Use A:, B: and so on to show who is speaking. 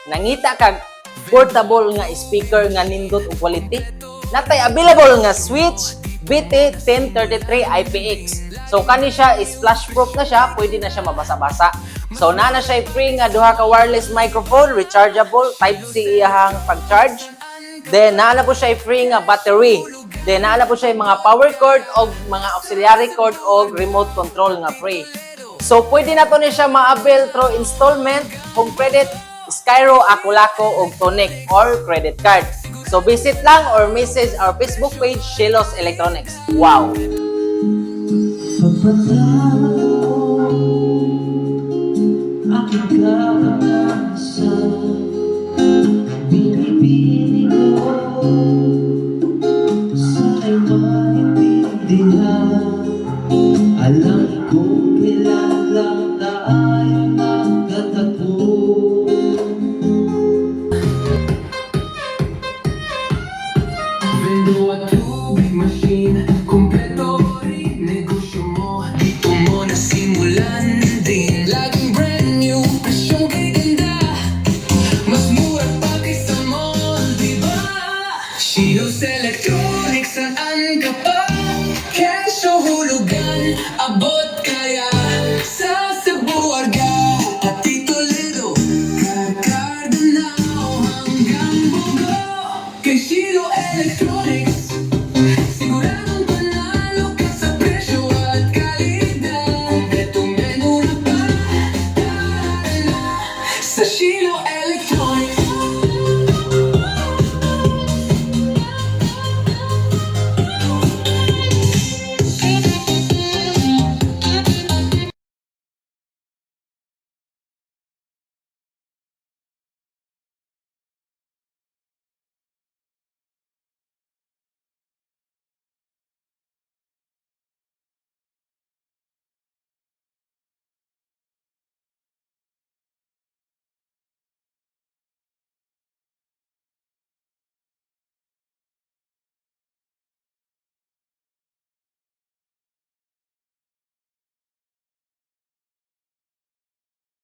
A: nangita kag portable nga speaker nga nindot og quality. Natay available nga switch BT1033 IPX. So kani siya is flash proof na siya, pwede na siya mabasa-basa. So na siya free nga duha ka wireless microphone, rechargeable, type C iyahang pag-charge. Then naala po siya free nga battery. Then naala po siya mga power cord o mga auxiliary cord o remote control nga free. So pwede na to ni siya ma-avail through installment, home credit, Skyro, Akulako o Tonic or credit card. So visit lang or message our Facebook page, Shelos Electronics. Wow!
B: Alam ko kilala tayo magkatagpo. Vendo at tubig machine, kumpleto rin negosyo mo. Dito mo nasimulan din, laging brand new, presyong kay ganda. Mas mura pa kaysa mall, diba? Shelos Electronics, saan ka pa? Cash o hulugan, abot kaya sa Cebuarga at Tito Lido, Cardinao hanggang Bugo. Kay Shilo Electronics, siguradong panalo ka sa presyo at kalidad. Kompletong menu na pa, tara na sa Shilo Electronics.